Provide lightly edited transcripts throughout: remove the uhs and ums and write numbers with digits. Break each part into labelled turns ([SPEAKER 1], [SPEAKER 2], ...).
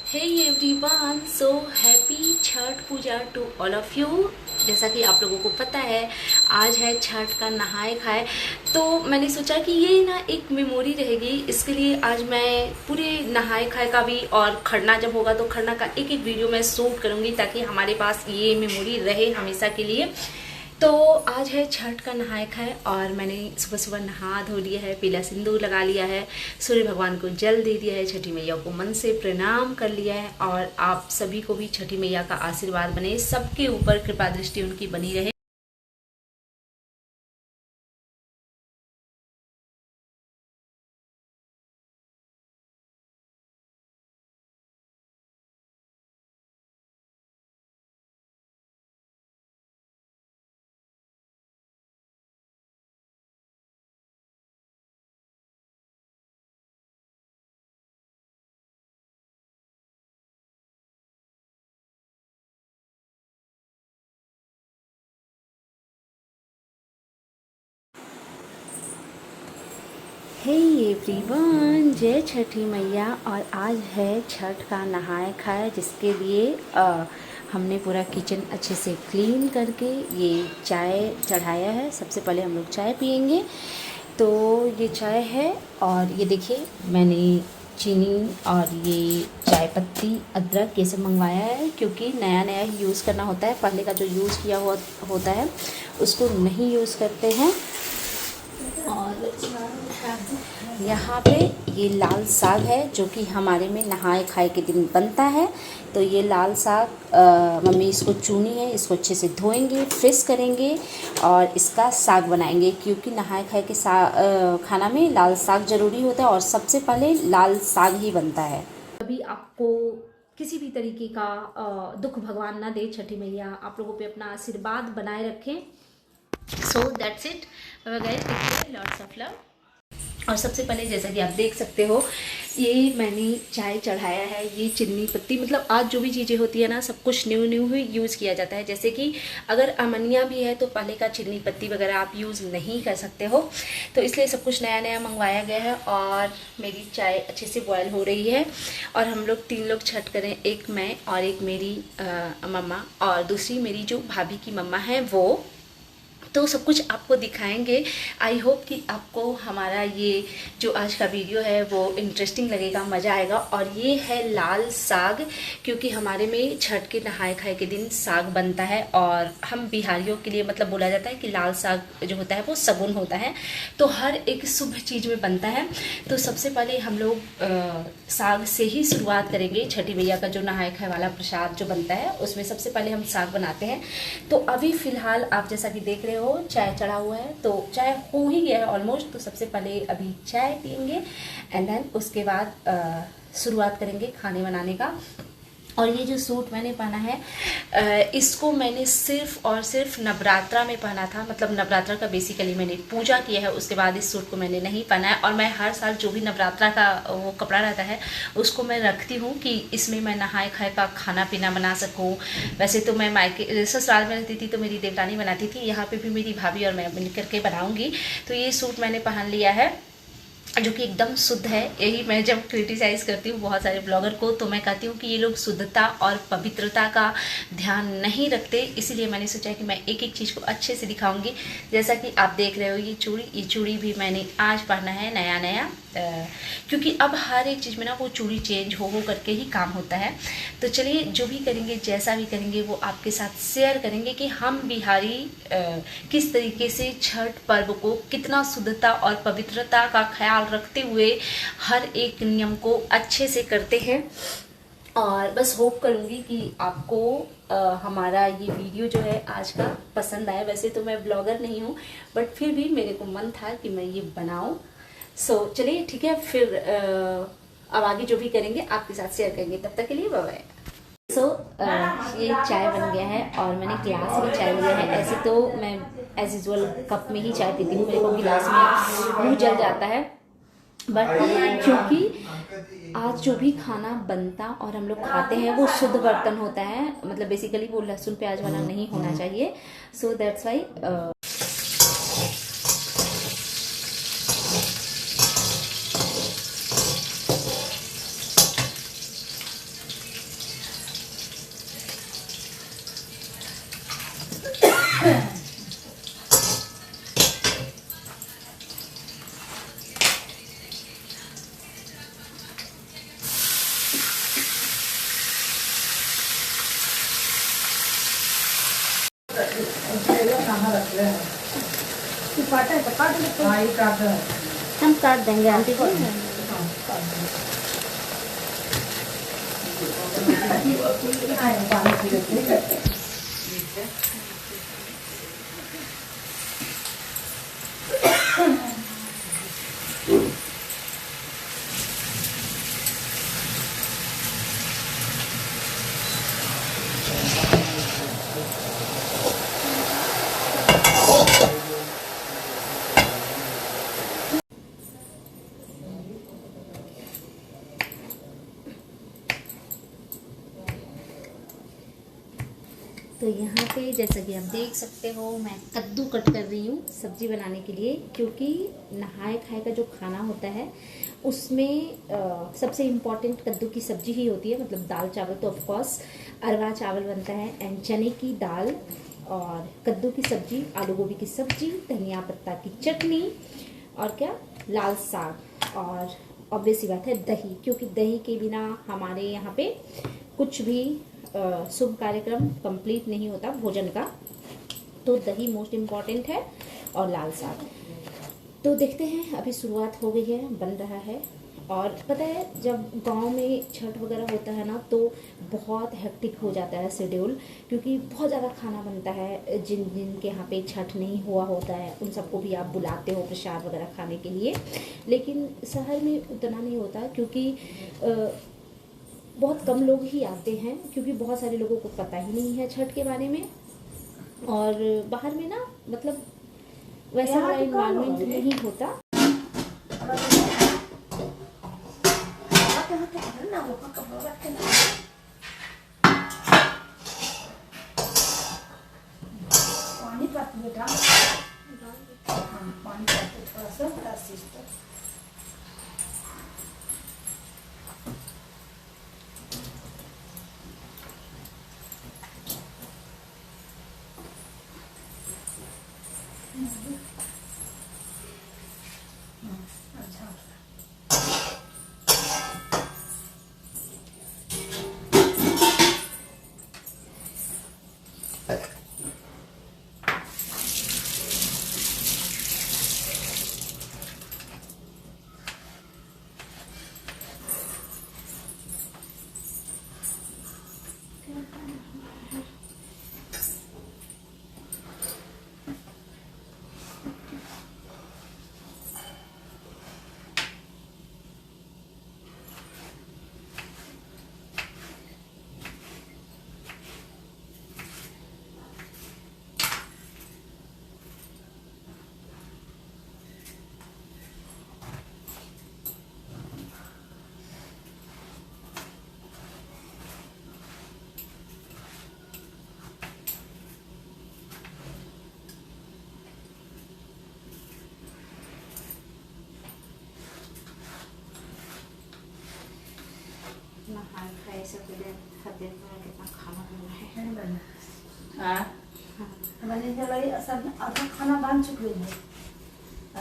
[SPEAKER 1] Hey everyone, so happy Chhath Puja to all of you. जैसा कि आप लोगों को पता है, आज है छठ का नहाए खाए। तो मैंने सोचा कि ये ना एक मेमोरी रहेगी। इसके लिए आज मैं पूरे नहाए खाए का भी और खरना जब होगा तो खरना का एक एक वीडियो मैं शूट करूँगी, ताकि हमारे पास ये मेमोरी रहे हमेशा के लिए। तो आज है छठ का नहाए खाए और मैंने सुबह सुबह नहा धो लिया है, पीला सिंदूर लगा लिया है, सूर्य भगवान को जल दे दिया है, छठी मैया को मन से प्रणाम कर लिया है। और आप सभी को भी छठी मैया का आशीर्वाद बने, सबके ऊपर कृपा दृष्टि उनकी बनी रहे। हे एवरीवन, जय छठी मैया। और आज है छठ का नहाए खाए, जिसके लिए हमने पूरा किचन अच्छे से क्लीन करके ये चाय चढ़ाया है। सबसे पहले हम लोग चाय पियेंगे। तो ये चाय है और ये देखिए मैंने चीनी और ये चाय पत्ती अदरक ये सब मंगवाया है, क्योंकि नया नया ही यूज़ करना होता है। पहले का जो यूज़ किया हुआ होता है उसको नहीं यूज़ करते हैं। और यहाँ पे ये लाल साग है जो कि हमारे में नहाए खाए के दिन बनता है। तो ये लाल साग मम्मी इसको चुनी है, इसको अच्छे से धोएंगे, फ्रेश करेंगे और इसका साग बनाएंगे, क्योंकि नहाए खाए के खाना में लाल साग ज़रूरी होता है और सबसे पहले लाल साग ही बनता है। अभी आपको किसी भी तरीके का दुख भगवान ना दे, छठी मैया आप लोगों पे अपना आशीर्वाद बनाए रखें। So that's it, bye bye, take care, lots of love. और सबसे पहले जैसा कि आप देख सकते हो, ये मैंने चाय चढ़ाया है। ये चीनी पत्ती, मतलब आज जो भी चीज़ें होती है ना, सब कुछ न्यू न्यू ही यूज़ किया जाता है। जैसे कि अगर अमनिया भी है तो पहले का चीनी पत्ती वगैरह आप यूज़ नहीं कर सकते हो, तो इसलिए सब कुछ नया नया मंगवाया गया है। और मेरी चाय अच्छे से बॉयल हो रही है और हम लोग 3 लोग छठ करें, एक मैं और एक मेरी मम्मा और दूसरी मेरी जो भाभी की मम्मा है वो। तो सब कुछ आपको दिखाएंगे। आई होप कि आपको हमारा ये जो आज का वीडियो है वो इंटरेस्टिंग लगेगा, मज़ा आएगा। और ये है लाल साग, क्योंकि हमारे में छठ के नहाए खाए के दिन साग बनता है और हम बिहारियों के लिए मतलब बोला जाता है कि लाल साग जो होता है वो सगुन होता है, तो हर एक शुभ चीज़ में बनता है। तो सबसे पहले हम लोग साग से ही शुरुआत करेंगे। छठी मैया का जो नहाए खाए वाला प्रसाद जो बनता है उसमें सबसे पहले हम साग बनाते हैं। तो अभी फ़िलहाल आप जैसा कि देख रहे हो चाय चढ़ा हुआ है, तो चाय हो ही गया है ऑलमोस्ट। तो सबसे पहले अभी चाय पियेंगे एंड देन उसके बाद शुरुआत करेंगे खाने बनाने का। और ये जो सूट मैंने पहना है इसको मैंने सिर्फ और सिर्फ नवरात्रा में पहना था। मतलब नवरात्रा का बेसिकली मैंने पूजा किया है, उसके बाद इस सूट को मैंने नहीं पहना है। और मैं हर साल जो भी नवरात्रा का वो कपड़ा रहता है उसको मैं रखती हूँ कि इसमें मैं नहाए खाए का खाना पीना बना सकूँ। वैसे तो मैं मायके ससुराल में रहती थी तो मेरी देवरानी बनाती थी, यहाँ पे भी मेरी भाभी और मैं मिल करके बनाऊँगी। तो ये सूट मैंने पहन लिया है जो कि एकदम शुद्ध है। यही मैं जब क्रिटिसाइज़ करती हूँ बहुत सारे ब्लॉगर को, तो मैं कहती हूँ कि ये लोग शुद्धता और पवित्रता का ध्यान नहीं रखते। इसीलिए मैंने सोचा कि मैं एक एक चीज़ को अच्छे से दिखाऊंगी। जैसा कि आप देख रहे हो ये चूड़ी भी मैंने आज पहना है नया नया, क्योंकि अब हर एक चीज़ में ना वो चूड़ी चेंज हो करके ही काम होता है। तो चलिए जो भी करेंगे जैसा भी करेंगे वो आपके साथ शेयर करेंगे कि हम बिहारी किस तरीके से छठ पर्व को कितना शुद्धता और पवित्रता का ख्याल रखते हुए हर एक नियम को अच्छे से करते हैं। और बस होप करूँगी कि आपको हमारा ये वीडियो जो है आज का पसंद आया। वैसे तो मैं ब्लॉगर नहीं हूँ, बट फिर भी मेरे को मन था कि मैं ये बनाऊँ। सो चलिए ठीक है, फिर अब आगे जो भी करेंगे आपके साथ शेयर करेंगे। तब तक के लिए बाय बाय। सो ये चाय बन गया है और मैंने गिलास में चाय लिया है। ऐसे तो मैं एज यूजल कप में ही चाय पीती हूँ, मेरे को गिलास में मुँह जल जाता है। बट क्योंकि आज जो भी खाना बनता और हम लोग खाते हैं वो शुद्ध बर्तन होता है, मतलब बेसिकली वो लहसुन प्याज वाला नहीं होना चाहिए। सो दैट्स वाई
[SPEAKER 2] काटा है तो काट लेते हैं।
[SPEAKER 3] हाँ ये काट दो।
[SPEAKER 1] हम काट देंगे आंटी को।
[SPEAKER 3] पानी पी लेते हैं।
[SPEAKER 1] तो यहाँ पे जैसा कि आप देख सकते हो मैं कद्दू कट कर रही हूँ सब्जी बनाने के लिए, क्योंकि नहाए खाए का जो खाना होता है उसमें सबसे इम्पॉर्टेंट कद्दू की सब्जी ही होती है। मतलब दाल चावल तो ऑफ कोर्स अरवा चावल बनता है, एंड चने की दाल और कद्दू की सब्जी, आलू गोभी की सब्जी, धनिया पत्ता की चटनी और क्या लाल साग, और ऑब्वियस सी बात है दही, क्योंकि दही के बिना हमारे यहाँ पे कुछ भी शुभ कार्यक्रम कंप्लीट नहीं होता भोजन का। तो दही मोस्ट इम्पॉर्टेंट है और लाल साग। तो देखते हैं, अभी शुरुआत हो गई है, बन रहा है। और पता है जब गांव में छठ वगैरह होता है ना तो बहुत हेक्टिक हो जाता है शेड्यूल, क्योंकि बहुत ज़्यादा खाना बनता है। जिन जिन के यहाँ पे छठ नहीं हुआ होता है उन सबको भी आप बुलाते हो प्रसाद वगैरह खाने के लिए, लेकिन शहर में उतना नहीं होता, क्योंकि बहुत कम लोग ही आते हैं, क्योंकि बहुत सारे लोगों को पता ही नहीं है छठ के बारे में। और बाहर में ना मतलब वैसा वाला इन्वायरमेंट नहीं होता।
[SPEAKER 2] पानी पाती बेटा, पानी पाते थोड़ा सा
[SPEAKER 1] नहाए खाए से पहले खाते कितना खाना बना है।
[SPEAKER 2] नहीं बना।
[SPEAKER 3] हाँ
[SPEAKER 2] मैंने जब सब आधा खाना बन चुके हैं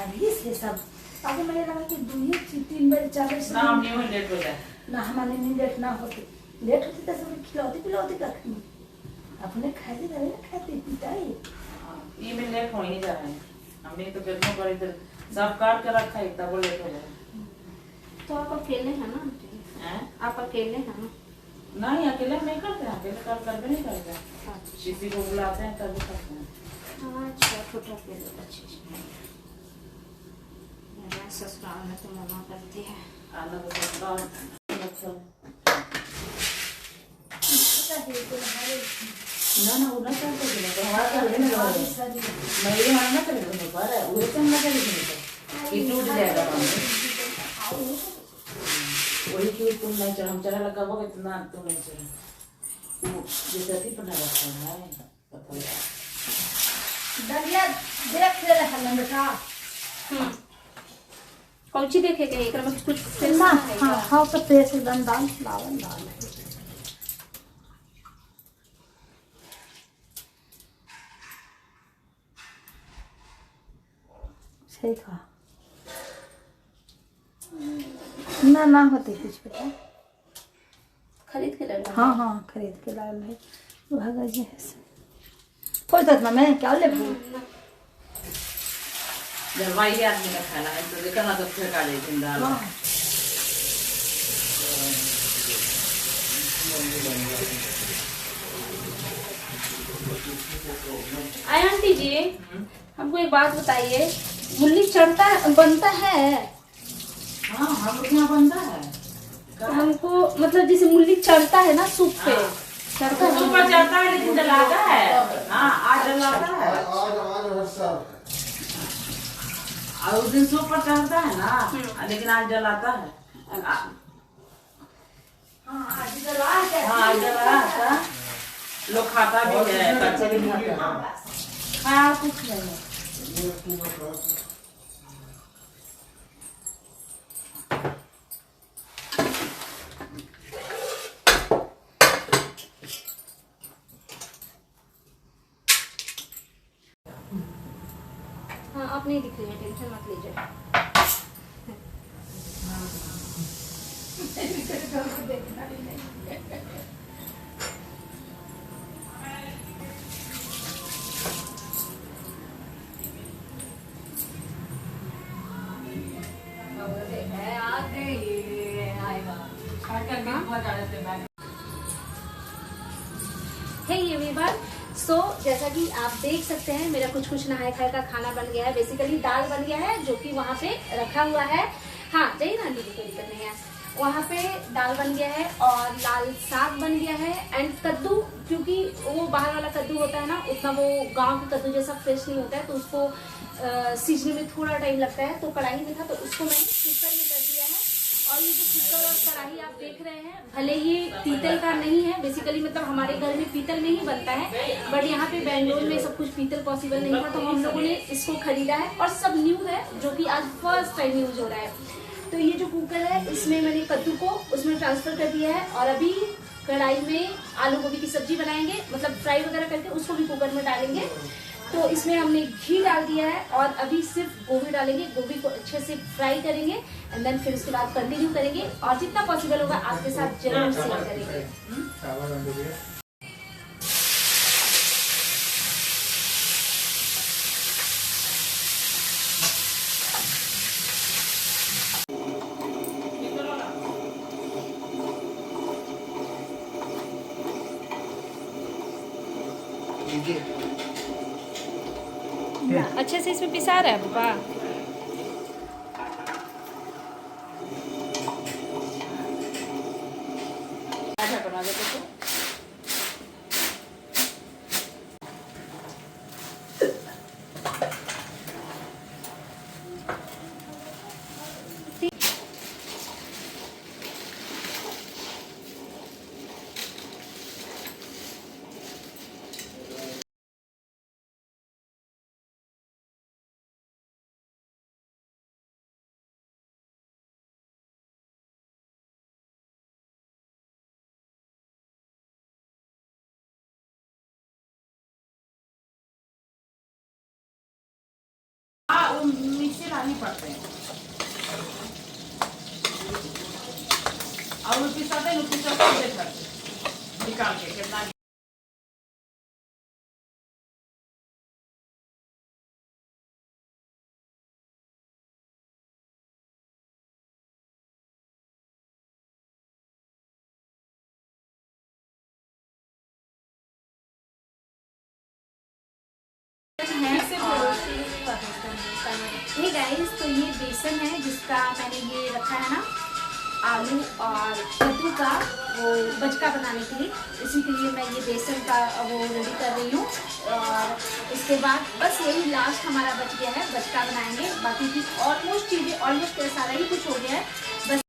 [SPEAKER 2] अभी से सब। आगे मुझे लगा कि 2-3 बजे 4 बजे
[SPEAKER 3] ना हम नहीं लेट हो जाए
[SPEAKER 2] ना, हमारे नहीं लेट ना होते, लेट होती तो सब खिलाते पिलाते रखेंगे, अपने खाते रहे ना, खाते पीता ही।
[SPEAKER 3] ये में लेट हो ही जा रहे हैं। हमने तो कितना बड़े इधर सब काट के रखा है तब वो लेट हो जाए।
[SPEAKER 1] तो आप अकेले हैं ना आंटी?
[SPEAKER 3] हैं?
[SPEAKER 1] आप अकेले हैं ना?
[SPEAKER 3] नहीं अकेले नहीं करते हैं, अकेले कर भी नहीं करते हैं। किसी को बुलाते हैं तभी करते हैं।
[SPEAKER 1] हाँ अच्छा, छोटा अकेले अच्छी मेरा ससुराल में तो मना करती है
[SPEAKER 3] आना तो ससुराल अच्छा ना वो ना करते हैं तो हमारा कर लेने का मैं ये मानना करेगा नहीं पर वो तो ना करेगी तो ये टूट जाएगा हम वही क्यों तुम नहीं चढ़ा हम चढ़ा लगा वो इतना तुम नहीं चढ़ा वो जैसे ही पढ़ा रखा है पता है
[SPEAKER 2] दलिया देख ले रहा है बेटा।
[SPEAKER 1] कौची देखेगा एक में कुछ
[SPEAKER 2] ना हाँ हाँ तो पेट से दाल लावन दाल है। सही था ना होते कुछ बेटा,
[SPEAKER 1] खरीद के लाया।
[SPEAKER 2] हाँ हाँ खरीद के लाल है भागा जी है कोई तक ना मैं क्या ले
[SPEAKER 3] जलवाई आदमी का खाना है तो देखा ना तो फेंका देती दाल।
[SPEAKER 2] हाँ
[SPEAKER 1] आय आंटी जी, हमको एक बात बताइए, मुल्ली चढ़ता बनता है?
[SPEAKER 3] हाँ हम लोग यहाँ बनता है।
[SPEAKER 1] हमको मतलब जैसे मुल्ली चढ़ता है ना सूप पे, चढ़ता है?
[SPEAKER 3] ऊपर चढ़ता है लेकिन जलाता है। हाँ आज जलाता है और उस दिन सूप पर चढ़ता है ना, लेकिन आज जलाता है।
[SPEAKER 2] हाँ आज जला है।
[SPEAKER 3] हाँ आज जला था। लोग खाता भी है, बच्चे भी खाते हैं।
[SPEAKER 1] हाँ कुछ नहीं। हाँ आप नहीं दिख रही है, टेंशन मत लीजिए।
[SPEAKER 2] देखना भी नहीं।
[SPEAKER 1] हे एवरीवन, सो जैसा कि आप देख सकते हैं मेरा कुछ कुछ नहाए खाए का खाना बन गया है। बेसिकली दाल बन गया है जो कि वहाँ पे रखा हुआ है। हाँ जाइए ना आंटी जी, कोई दिक्कत नहीं है। वहाँ पे दाल बन गया है और लाल साग बन गया है एंड कद्दू, क्योंकि वो बाहर वाला कद्दू होता है ना, उतना वो गांव के कद्दू जैसा फ्रेश नहीं होता है, तो उसको सीजने में थोड़ा टाइम लगता है। तो कढ़ाई में था तो उसको मैंने कुकर में कर दिया है। और ये जो कुकर और कढ़ाई आप देख रहे हैं, भले ये पीतल का नहीं है, बेसिकली मतलब हमारे घर में पीतल में ही बनता है, बट यहाँ पे बेंगलोर में सब कुछ पीतल पॉसिबल नहीं था, तो हम लोगों ने इसको खरीदा है और सब न्यू है, जो कि आज फर्स्ट टाइम यूज हो रहा है। तो ये जो कुकर है इसमें मैंने कद्दू को उसमें ट्रांसफर कर दिया है और अभी कढ़ाई में आलू गोभी की सब्जी बनाएंगे, मतलब फ्राई वगैरह करके उसको भी कुकर में डालेंगे। तो इसमें हमने घी डाल दिया है और अभी सिर्फ गोभी डालेंगे, गोभी को अच्छे से फ्राई करेंगे एंड देन फिर उसके बाद कंटिन्यू करेंगे और जितना पॉसिबल होगा आपके साथ जरूर शेयर करेंगे। अच्छे से इसमें पिसा रहा है पापा।
[SPEAKER 3] बना देते तो हाँ वो मिक्सी लानी पड़ते हैं और पिसाते निकाल के कितना
[SPEAKER 1] हे गाइस, तो ये बेसन है जिसका मैंने ये रखा है ना आलू और कद्दू का वो बचका बनाने के लिए, इसी के लिए मैं ये बेसन का वो रेडी कर रही हूँ। और इसके बाद बस यही लास्ट हमारा बच गया है, बचका बनाएंगे। बाकी चीज़ ऑलमोस्ट चीज़ें ऑलमोस्ट सारा ही कुछ हो गया है, बस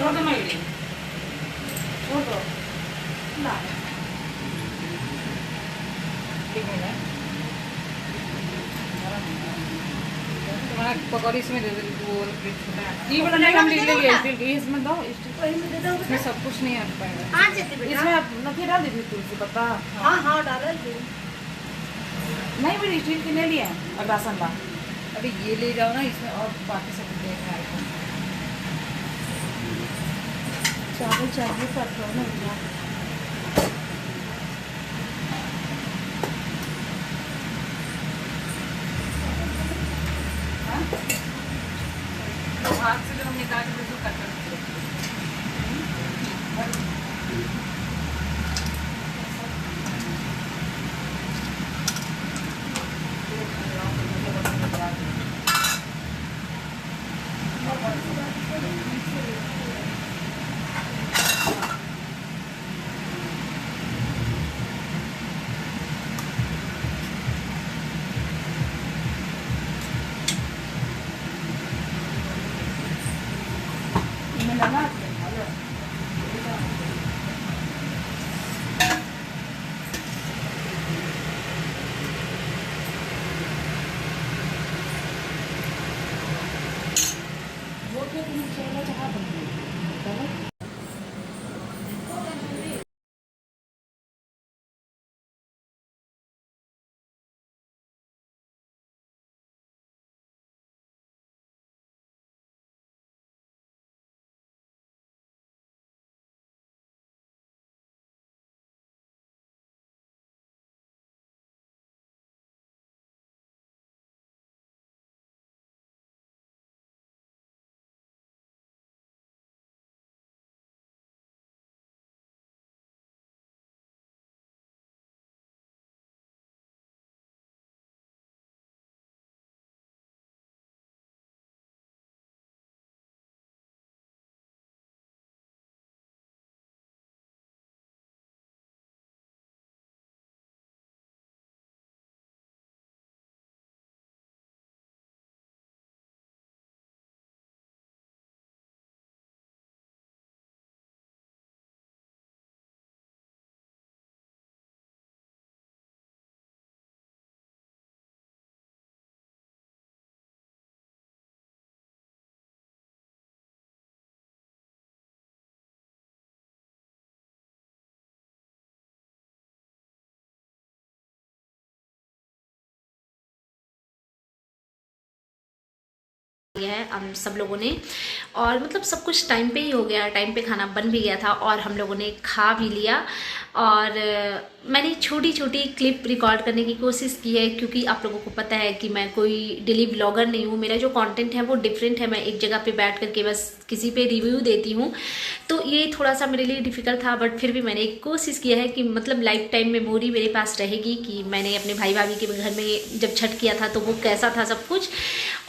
[SPEAKER 3] छोड़ दो मेरी, छोड़ दो ना, ठीक है ना? तुम्हारा पकौड़ी इसमें दे दे, वो प्लेट छोटा है। ये वाला नहीं हम ले लेंगे, स्टील इसमें दो,
[SPEAKER 2] वही में दे दो
[SPEAKER 3] इसमें सब कुछ नहीं आ पाएगा।
[SPEAKER 2] हाँ जैसे बेटा
[SPEAKER 3] इसमें आप नथी डाल दीजिए, तुलसी पत्ता।
[SPEAKER 2] हाँ हाँ डाला जी।
[SPEAKER 3] नहीं मेरी स्टील की ले लिया और राशन ला, अभी ये ले जाओ ना, इसमें और बाकी सब देखना है।
[SPEAKER 2] चावल चाहिए कर दो ना भैया।
[SPEAKER 3] हाथ से जब हम निकाल के बिल्कुल कट करते
[SPEAKER 2] मैं लगा वो तो तुम चला चाह बन
[SPEAKER 1] है हम सब लोगों ने, और मतलब सब कुछ टाइम पे ही हो गया, टाइम पे खाना बन भी गया था और हम लोगों ने खा भी लिया। और मैंने छोटी छोटी क्लिप रिकॉर्ड करने की कोशिश की है, क्योंकि आप लोगों को पता है कि मैं कोई डेली व्लॉगर नहीं हूँ, मेरा जो कंटेंट है वो डिफरेंट है, मैं एक जगह पे बैठ करके बस किसी पे रिव्यू देती हूँ, तो ये थोड़ा सा मेरे लिए डिफ़िकल्ट था। बट फिर भी मैंने एक कोशिश किया है कि मतलब लाइफ टाइम मेमोरी मेरे पास रहेगी कि मैंने अपने भाई भाभी के घर में जब छठ किया था तो वो कैसा था सब कुछ।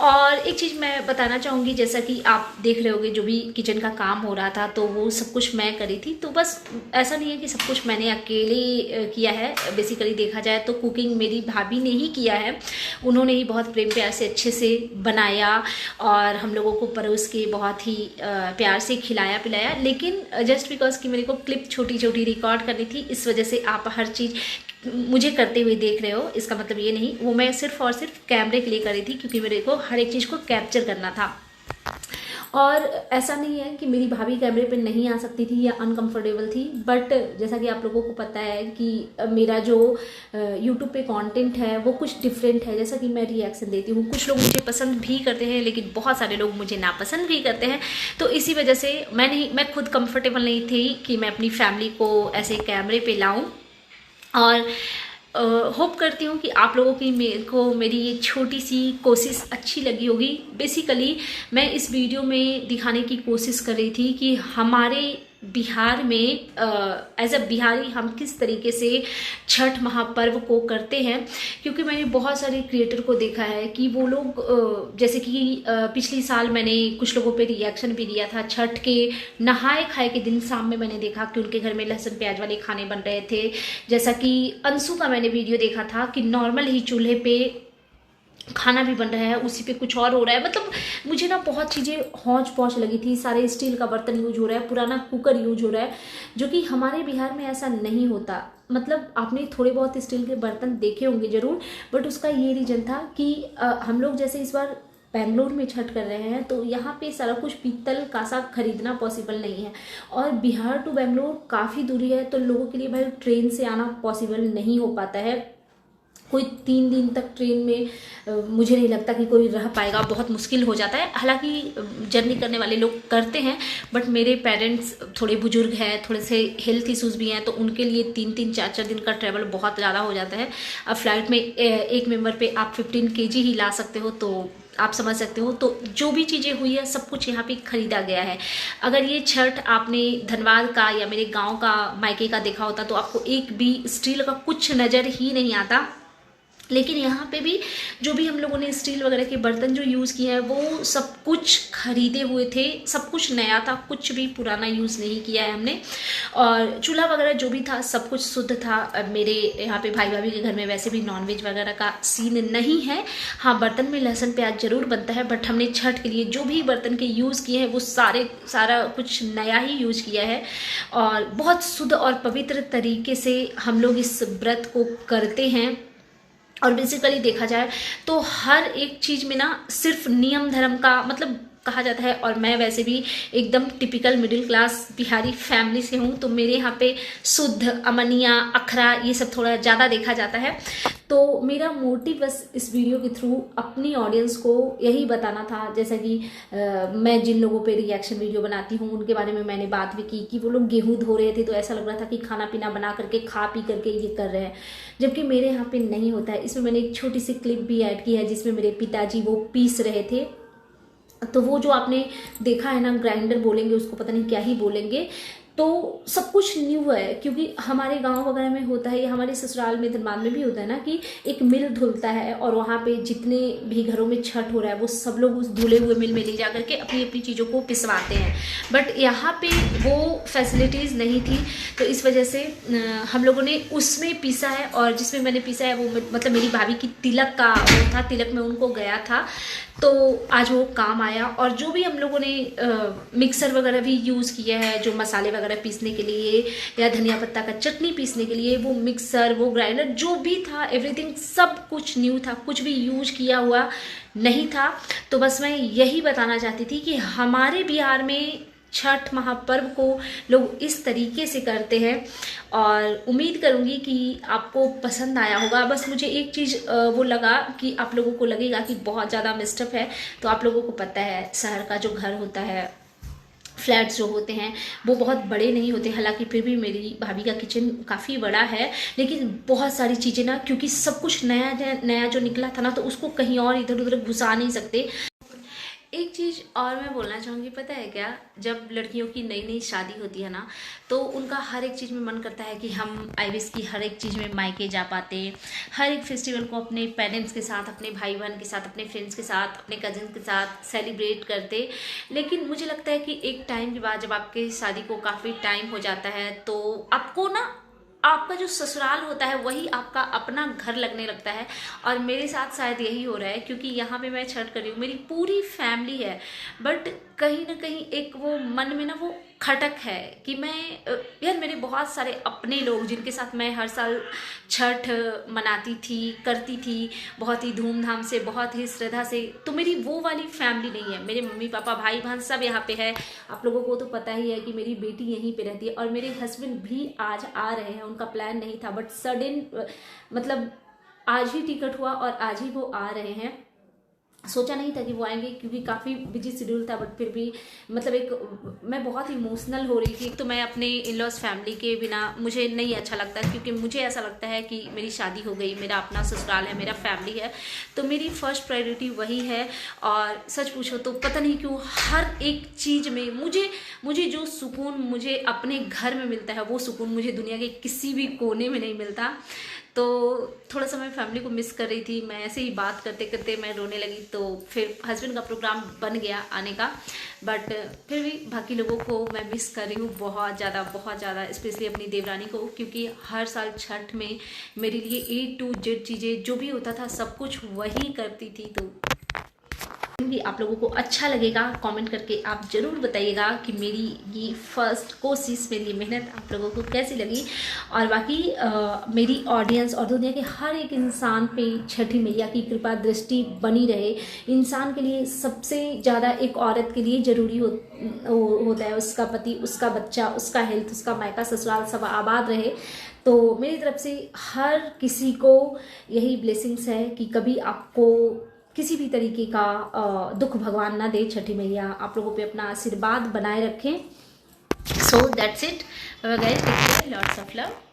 [SPEAKER 1] और एक चीज़ मैं बताना चाहूँगी, जैसा कि आप देख रहे होगे जो भी किचन का काम हो रहा था तो वो सब कुछ मैं करी थी, तो बस ऐसा नहीं है कि सब कुछ मैंने अकेले किया है। बेसिकली देखा जाए तो कुकिंग मेरी भाभी ने ही किया है, उन्होंने ही बहुत प्रेम प्यार से अच्छे से बनाया और हम लोगों को परोस के बहुत ही प्यार से खिलाया पिलाया। लेकिन जस्ट बिकॉज कि मेरे को क्लिप छोटी छोटी रिकॉर्ड करनी थी, इस वजह से आप हर चीज़ मुझे करते हुए देख रहे हो, इसका मतलब ये नहीं, वो मैं सिर्फ और सिर्फ कैमरे के लिए करी थी, क्योंकि मेरे को हर एक चीज़ को कैप्चर करना था। और ऐसा नहीं है कि मेरी भाभी कैमरे पे नहीं आ सकती थी या अनकंफर्टेबल थी, बट जैसा कि आप लोगों को पता है कि मेरा जो यूट्यूब पे कंटेंट है वो कुछ डिफरेंट है। जैसा कि मैं रिएक्शन देती हूँ, कुछ लोग मुझे पसंद भी करते हैं लेकिन बहुत सारे लोग मुझे नापसंद भी करते हैं, तो इसी वजह से मैं खुद कंफर्टेबल नहीं थी कि मैं अपनी फैमिली को ऐसे कैमरे पे लाऊं। और होप करती हूँ कि आप लोगों की मेरी ये छोटी सी कोशिश अच्छी लगी होगी। बेसिकली मैं इस वीडियो में दिखाने की कोशिश कर रही थी कि हमारे बिहार में एज अ बिहारी हम किस तरीके से छठ महापर्व को करते हैं, क्योंकि मैंने बहुत सारे क्रिएटर को देखा है कि वो लोग जैसे कि पिछली साल मैंने कुछ लोगों पे रिएक्शन भी दिया था। छठ के नहाए खाए के दिन शाम में मैंने देखा कि उनके घर में लहसुन प्याज वाले खाने बन रहे थे। जैसा कि अंशु का मैंने वीडियो देखा था कि नॉर्मल ही चूल्हे पे खाना भी बन रहा है, उसी पे कुछ और हो रहा है। मतलब मुझे ना बहुत चीज़ें हौच पौच लगी थी। सारे स्टील का बर्तन यूज हो रहा है, पुराना कुकर यूज हो रहा है, जो कि हमारे बिहार में ऐसा नहीं होता। मतलब आपने थोड़े बहुत स्टील के बर्तन देखे होंगे जरूर, बट उसका ये रीजन था कि हम लोग जैसे इस बार बेंगलोर में छठ कर रहे हैं तो यहाँ पे सारा कुछ पीतल का सा खरीदना पॉसिबल नहीं है, और बिहार टू बेंगलोर काफ़ी दूरी है, तो लोगों के लिए भाई ट्रेन से आना पॉसिबल नहीं हो पाता है। कोई 3 दिन तक ट्रेन में मुझे नहीं लगता कि कोई रह पाएगा, बहुत मुश्किल हो जाता है। हालांकि जर्नी करने वाले लोग करते हैं, बट मेरे पेरेंट्स थोड़े बुजुर्ग हैं, थोड़े से हेल्थ इश्यूज़ भी हैं, तो उनके लिए 3-3 4-4 दिन का ट्रैवल बहुत ज़्यादा हो जाता है। अब फ्लाइट में एक मेंबर पे आप 15 kg ही ला सकते हो, तो आप समझ सकते हो। तो जो भी चीज़ें हुई है सब कुछ यहाँ पे खरीदा गया है। अगर ये छठ आपने धनबाद का या मेरे गांव का मायके का देखा होता तो आपको एक भी स्टील का कुछ नज़र ही नहीं आता। लेकिन यहाँ पे भी जो भी हम लोगों ने स्टील वगैरह के बर्तन जो यूज़ किए हैं वो सब कुछ खरीदे हुए थे, सब कुछ नया था, कुछ भी पुराना यूज़ नहीं किया है हमने। और चूल्हा वगैरह जो भी था सब कुछ शुद्ध था। मेरे यहाँ पे भाई भाभी के घर में वैसे भी नॉनवेज वगैरह का सीन नहीं है। हाँ, बर्तन में लहसुन प्याज जरूर बनता है, बट हमने छठ के लिए जो भी बर्तन के यूज़ किए हैं वो सारा कुछ नया ही यूज़ किया है। और बहुत शुद्ध और पवित्र तरीके से हम लोग इस व्रत को करते हैं। और बेसिकली देखा जाए तो हर एक चीज़ में ना सिर्फ नियम धर्म का मतलब कहा जाता है। और मैं वैसे भी एकदम typical middle class Bihari family से हूँ, तो मेरे यहाँ पे शुद्ध, अमनिया, अखरा ये सब थोड़ा ज़्यादा देखा जाता है। तो मेरा मोटिव बस इस वीडियो के थ्रू अपनी ऑडियंस को यही बताना था। जैसा कि मैं जिन लोगों पे रिएक्शन वीडियो बनाती हूँ उनके बारे में मैंने बात भी की कि वो लोग गेहूँ धो रहे थे तो ऐसा लग रहा था कि खाना पीना बना करके खा पी करके ये कर रहे हैं, जबकि मेरे यहाँ पे नहीं होता है। इसमें मैंने एक छोटी सी क्लिप भी ऐड की है जिसमें मेरे पिताजी वो पीस रहे थे। तो वो जो आपने देखा है ना, ग्राइंडर बोलेंगे उसको, पता नहीं क्या ही बोलेंगे, तो सब कुछ न्यू है। क्योंकि हमारे गांव वगैरह में होता है या हमारे ससुराल में धनबाद में भी होता है ना कि एक मिल धुलता है और वहाँ पे जितने भी घरों में छठ हो रहा है वो सब लोग उस धुले हुए मिल में ले जा करके अपनी अपनी चीज़ों को पिसवाते हैं। बट यहाँ पे वो फैसिलिटीज़ नहीं थी, तो इस वजह से हम लोगों ने उसमें पीसा है। और जिसमें मैंने पीसा है वो मतलब मेरी भाभी की तिलक का वो था, तिलक में उनको गया था, तो आज वो काम आया। और जो भी हम लोगों ने मिक्सर वगैरह भी यूज़ किया है, जो मसाले वगैरह पीसने के लिए या धनिया पत्ता का चटनी पीसने के लिए, वो मिक्सर, वो ग्राइंडर जो भी था, एवरीथिंग सब कुछ न्यू था, कुछ भी यूज किया हुआ नहीं था। तो बस मैं यही बताना चाहती थी कि हमारे बिहार में छठ महापर्व को लोग इस तरीके से करते हैं, और उम्मीद करूंगी कि आपको पसंद आया होगा। बस मुझे एक चीज़ वो लगा कि आप लोगों को लगेगा कि बहुत ज़्यादा मिस्टअप है। तो आप लोगों को पता है शहर का जो घर होता है, फ्लैट्स जो होते हैं वो बहुत बड़े नहीं होते। हालांकि फिर भी मेरी भाभी का किचन काफ़ी बड़ा है, लेकिन बहुत सारी चीज़ें ना, क्योंकि सब कुछ नया नया जो निकला था ना, तो उसको कहीं और इधर उधर घुसा नहीं सकते। एक चीज़ और मैं बोलना चाहूँगी, पता है क्या, जब लड़कियों की नई नई शादी होती है ना, तो उनका हर एक चीज़ में मन करता है कि हम आईविश की हर एक चीज़ में मायके जा पाते, हर एक फेस्टिवल को अपने पेरेंट्स के साथ, अपने भाई बहन के साथ, अपने फ्रेंड्स के साथ, अपने कजिन के साथ सेलिब्रेट करते। लेकिन मुझे लगता है कि एक टाइम के बाद जब आपके शादी को काफ़ी टाइम हो जाता है तो आपको ना आपका जो ससुराल होता है वही आपका अपना घर लगने लगता है। और मेरे साथ शायद यही हो रहा है, क्योंकि यहाँ पे मैं छठ कर रही हूँ, मेरी पूरी फैमिली है, बट कहीं ना कहीं एक वो मन में ना वो खटक है कि मैं यार, मेरे बहुत सारे अपने लोग जिनके साथ मैं हर साल छठ मनाती थी, करती थी बहुत ही धूमधाम से, बहुत ही श्रद्धा से, तो मेरी वो वाली फैमिली नहीं है। मेरे मम्मी पापा भाई बहन सब यहाँ पे है। आप लोगों को तो पता ही है कि मेरी बेटी यहीं पे रहती है, और मेरे हस्बैंड भी आज आ रहे हैं। उनका प्लान नहीं था, बट सडन मतलब आज ही टिकट हुआ और आज ही वो आ रहे हैं। सोचा नहीं था कि वो आएंगे, क्योंकि काफ़ी बिजी शेड्यूल था, बट फिर भी मतलब एक मैं बहुत इमोशनल हो रही थी। तो मैं अपने इन लॉज फैमिली के बिना मुझे नहीं अच्छा लगता, क्योंकि मुझे ऐसा लगता है कि मेरी शादी हो गई, मेरा अपना ससुराल है, मेरा फैमिली है, तो मेरी फर्स्ट प्रायोरिटी वही है। और सच पूछो तो पता नहीं क्यों हर एक चीज़ में मुझे जो सुकून मुझे अपने घर में मिलता है, वो सुकून मुझे दुनिया के किसी भी कोने में नहीं मिलता। तो थोड़ा सा मैं फैमिली को मिस कर रही थी। मैं ऐसे ही बात करते करते मैं रोने लगी, तो फिर हस्बैंड का प्रोग्राम बन गया आने का, बट फिर भी बाकी लोगों को मैं मिस कर रही हूँ बहुत ज़्यादा, स्पेशली अपनी देवरानी को, क्योंकि हर साल छठ में मेरे लिए A to Z चीज़ें जो भी होता था सब कुछ वही करती थी। तो भी आप लोगों को अच्छा लगेगा, कमेंट करके आप ज़रूर बताइएगा कि मेरी ये फर्स्ट कोशिश, मेरी ये मेहनत आप लोगों को कैसी लगी। और बाकी मेरी ऑडियंस और दुनिया के हर एक इंसान पे छठी मैया की कृपा दृष्टि बनी रहे। इंसान के लिए सबसे ज़्यादा एक औरत के लिए ज़रूरी होता है उसका पति, उसका बच्चा, उसका हेल्थ, उसका मायका ससुराल सब आबाद रहे। तो मेरी तरफ से हर किसी को यही ब्लेसिंग्स है कि कभी आपको किसी भी तरीके का दुख भगवान ना दे। छठी मैया आप लोगों पे अपना आशीर्वाद बनाए रखें। So that's it, bye bye, take care, lots of love.